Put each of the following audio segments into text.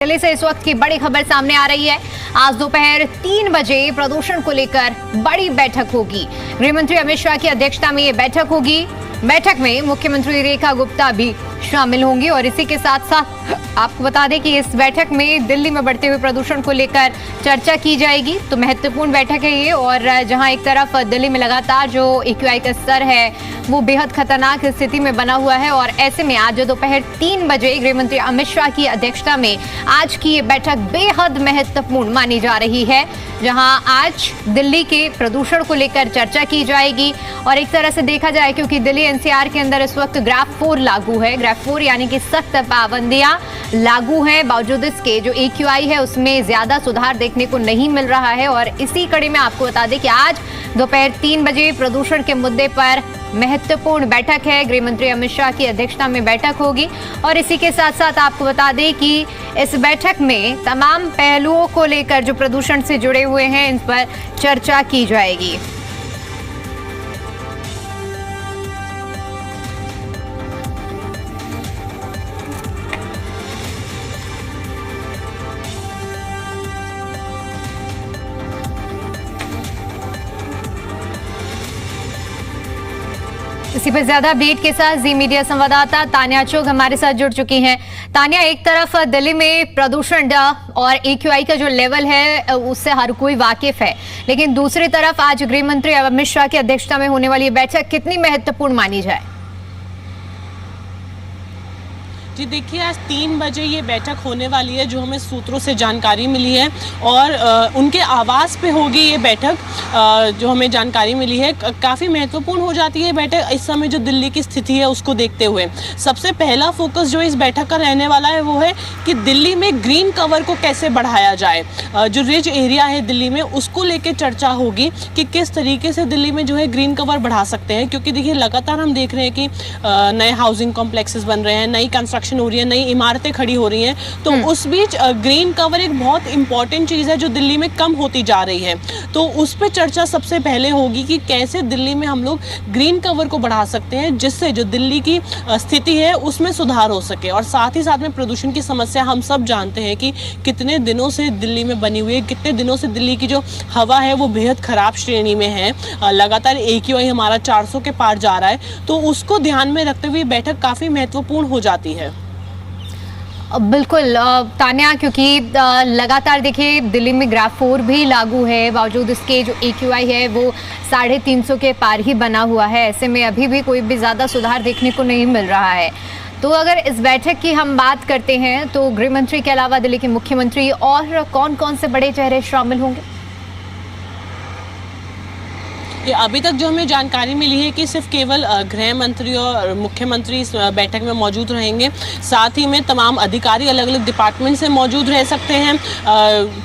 दिल्ली से इस वक्त की बड़ी खबर सामने आ रही है। आज दोपहर 3 बजे प्रदूषण को लेकर बड़ी बैठक होगी। गृह मंत्री अमित शाह की अध्यक्षता में ये बैठक होगी। बैठक में मुख्यमंत्री रेखा गुप्ता भी शामिल होंगी और इसी के साथ साथ आपको बता दें कि इस बैठक में दिल्ली में बढ़ते हुए प्रदूषण को लेकर चर्चा की जाएगी। तो महत्वपूर्ण बैठक है ये। और जहां एक तरफ दिल्ली में लगातार जो AQI का स्तर है वो बेहद खतरनाक स्थिति में बना हुआ है और ऐसे में आज दोपहर 3 बजे गृह मंत्री अमित शाह की अध्यक्षता में आज की ये बैठक बेहद महत्वपूर्ण मानी जा रही है, जहां आज दिल्ली के प्रदूषण को लेकर चर्चा की जाएगी। और एक तरह से देखा जाए क्योंकि दिल्ली NCR के अंदर इस वक्त ग्राफ 4 लागू है। ग्राफ 4 यानी कि सख्त पाबंदियां लागू हैं, बावजूद इसके जो AQI है उसमें ज्यादा सुधार देखने को नहीं मिल रहा है। और इसी कड़ी में आपको बता दें कि आज दोपहर 3 बजे प्रदूषण के मुद्दे पर महत्वपूर्ण बैठक है। गृह मंत्री अमित शाह की अध्यक्षता में बैठक होगी और इसी के साथ साथ आपको बता दें कि इस बैठक में तमाम पहलुओं को लेकर जो प्रदूषण से जुड़े हुए हैं इन पर चर्चा की जाएगी। इसी पर ज्यादा अपडेट के साथ जी मीडिया संवाददाता तान्या चोग हमारे साथ जुड़ चुकी हैं। तान्या, एक तरफ दिल्ली में प्रदूषण और AQI का जो लेवल है उससे हर कोई वाकिफ है, लेकिन दूसरी तरफ आज गृह मंत्री अमित शाह की अध्यक्षता में होने वाली बैठक कितनी महत्वपूर्ण मानी जाए? जी देखिए, आज 3 बजे ये बैठक होने वाली है, जो हमें सूत्रों से जानकारी मिली है और उनके आवास पे होगी ये बैठक। जो हमें जानकारी मिली है काफ़ी महत्वपूर्ण हो जाती है बैठक इस समय जो दिल्ली की स्थिति है उसको देखते हुए। सबसे पहला फोकस जो इस बैठक का रहने वाला है वो है कि दिल्ली में ग्रीन कवर को कैसे बढ़ाया जाए। जो रिज एरिया है दिल्ली में उसको लेकर चर्चा होगी कि किस तरीके से दिल्ली में जो है ग्रीन कवर बढ़ा सकते हैं, क्योंकि देखिए लगातार हम देख रहे हैं कि नए हाउसिंग कॉम्प्लेक्सेस बन रहे हैं, नई कंस्ट्रक्शन हो रही है, नई इमारतें खड़ी हो रही हैं। तो उस बीच ग्रीन कवर एक बहुत इंपॉर्टेंट चीज़ है जो दिल्ली में कम होती जा रही है। तो उस पर चर्चा सबसे पहले होगी कि कैसे दिल्ली में हम लोग ग्रीन कवर को बढ़ा सकते हैं, जिससे जो दिल्ली की स्थिति है उसमें सुधार हो सके। और साथ ही साथ में प्रदूषण की समस्या हम सब जानते हैं कि कितने दिनों से दिल्ली में बनी हुई है, कितने दिनों से दिल्ली की जो हवा है वो बेहद खराब श्रेणी में है। लगातार AQI हमारा 400 के पार जा रहा है, तो उसको ध्यान में रखते हुए बैठक काफ़ी महत्वपूर्ण हो जाती है। बिल्कुल तान्या, क्योंकि लगातार देखिए दिल्ली में ग्राफ 4 भी लागू है, बावजूद इसके जो AQI है वो 350 के पार ही बना हुआ है। ऐसे में अभी भी कोई भी ज़्यादा सुधार देखने को नहीं मिल रहा है। तो अगर इस बैठक की हम बात करते हैं तो गृह मंत्री के अलावा दिल्ली के मुख्यमंत्री और कौन कौन से बड़े चेहरे शामिल होंगे? अभी तक जो हमें जानकारी मिली है कि सिर्फ केवल गृह मंत्री और मुख्यमंत्री इस बैठक में मौजूद रहेंगे। साथ ही में तमाम अधिकारी अलग अलग डिपार्टमेंट से मौजूद रह सकते हैं,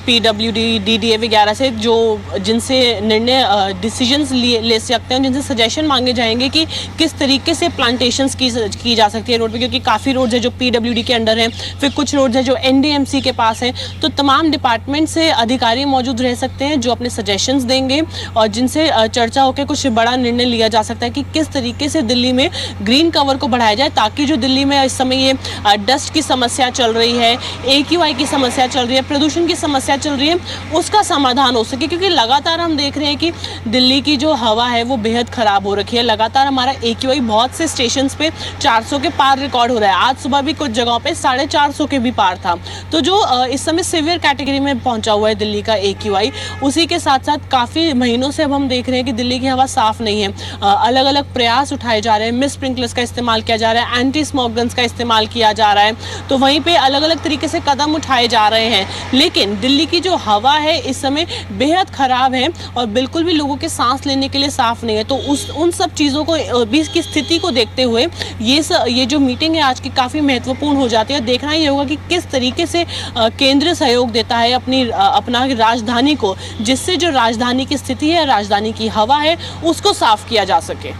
PWD, DDA वगैरह से, जो जिनसे निर्णय डिसीजंस ले सकते हैं, जिनसे सजेशन मांगे जाएंगे कि किस तरीके से प्लांटेशंस की जा सकती है रोड पे, क्योंकि काफ़ी रोड्स है जो PWD के अंडर हैं, फिर कुछ रोड्स है जो NDMC के पास हैं। तो तमाम डिपार्टमेंट से अधिकारी मौजूद रह सकते हैं जो अपने सजेशंस देंगे और जिनसे चर्चा होकर कुछ बड़ा निर्णय लिया जा सकता है कि किस तरीके से दिल्ली में ग्रीन कवर को बढ़ाया जाए, ताकि जो दिल्ली में इस समय ये डस्ट की समस्या चल रही है, AQI की समस्या चल रही है, प्रदूषण की समस्या चल रही है, उसका समाधान हो सके। क्योंकि लगातार हम देख रहे हैं कि दिल्ली की जो हवा है वो बेहद ख़राब हो रखी है। लगातार हमारा AQI बहुत से स्टेशन पे 400 के पार रिकॉर्ड हो रहा है। आज सुबह भी कुछ जगहों पर 450 के भी पार था। तो जो इस समय सीवियर कैटेगरी में पहुँचा हुआ है दिल्ली का AQI, उसी के साथ साथ काफ़ी महीनों से अब हम देख रहे हैं कि दिल्ली की हवा साफ नहीं है। अलग अलग प्रयास उठाए जा रहे हैं, मिस्ट स्प्रिंकलर्स का इस्तेमाल किया जा रहा है, एंटी स्मोक गन्स का इस्तेमाल किया जा रहा है। तो वहीं पे अलग अलग तरीके से कदम उठाए जा रहे हैं, लेकिन दिल्ली की जो हवा है इस समय बेहद ख़राब है और बिल्कुल भी लोगों के सांस लेने के लिए साफ़ नहीं है। तो उन सब चीज़ों को बीच की स्थिति को देखते हुए ये जो मीटिंग है आज की काफ़ी महत्वपूर्ण हो जाती है। देखना ये होगा कि किस तरीके से केंद्र सहयोग देता है अपना राजधानी को, जिससे जो राजधानी की स्थिति है, राजधानी की हवा है, उसको साफ किया जा सके।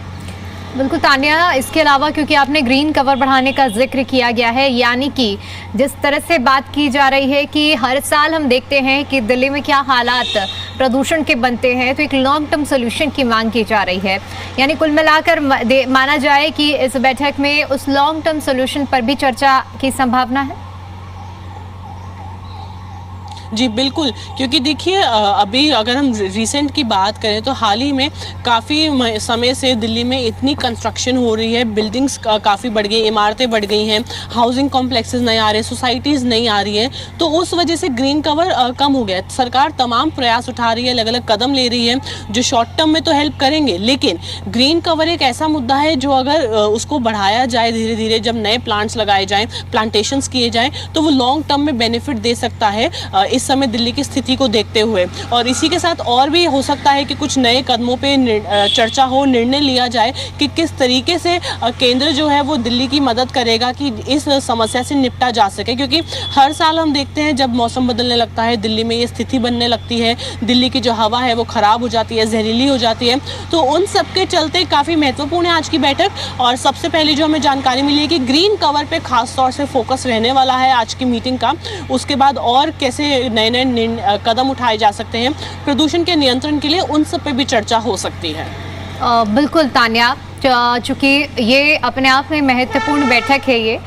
बिल्कुल तान्या, इसके अलावा क्योंकि आपने ग्रीन कवर बढ़ाने का जिक्र किया गया है, यानी कि जिस तरह से बात की जा रही है कि हर साल हम देखते हैं कि दिल्ली में क्या हालात प्रदूषण के बनते हैं, तो एक लॉन्ग टर्म सोल्यूशन की मांग की जा रही है। यानी कुल मिलाकर माना जाए कि इस बैठक में उस लॉन्ग टर्म सोल्यूशन पर भी चर्चा की संभावना है। जी बिल्कुल, क्योंकि देखिए अभी अगर हम रिसेंट की बात करें तो हाल ही में काफ़ी समय से दिल्ली में इतनी कंस्ट्रक्शन हो रही है, बिल्डिंग्स काफ़ी बढ़ गई, इमारतें बढ़ गई हैं, हाउसिंग कॉम्प्लेक्सेस नहीं आ रहे, सोसाइटीज़ नहीं आ रही है, तो उस वजह से ग्रीन कवर कम हो गया है। सरकार तमाम प्रयास उठा रही है, अलग अलग कदम ले रही है जो शॉर्ट टर्म में तो हेल्प करेंगे, लेकिन ग्रीन कवर एक ऐसा मुद्दा है जो अगर उसको बढ़ाया जाए धीरे धीरे, जब नए प्लांट्स लगाए जाएँ, प्लांटेशंस किए जाएँ, तो वो लॉन्ग टर्म में बेनिफिट दे सकता है इस समय दिल्ली की स्थिति को देखते हुए। और इसी के साथ और भी हो सकता है कि कुछ नए कदमों पे चर्चा हो, निर्णय लिया जाए कि किस तरीके से केंद्र जो है वो दिल्ली की मदद करेगा कि इस समस्या से निपटा जा सके, क्योंकि हर साल हम देखते हैं जब मौसम बदलने लगता है दिल्ली में ये स्थिति बनने लगती है, दिल्ली की जो हवा है वो ख़राब हो जाती है, जहरीली हो जाती है। तो उन सब के चलते काफ़ी महत्वपूर्ण है आज की बैठक। और सबसे पहले जो हमें जानकारी मिली है कि ग्रीन कवर पे खास तौर से फोकस रहने वाला है आज की मीटिंग का। उसके बाद और कैसे नए नए कदम उठाए जा सकते हैं प्रदूषण के नियंत्रण के लिए, उन सब पे भी चर्चा हो सकती है। बिल्कुल तान्या, चूंकि ये अपने आप में महत्वपूर्ण बैठक है ये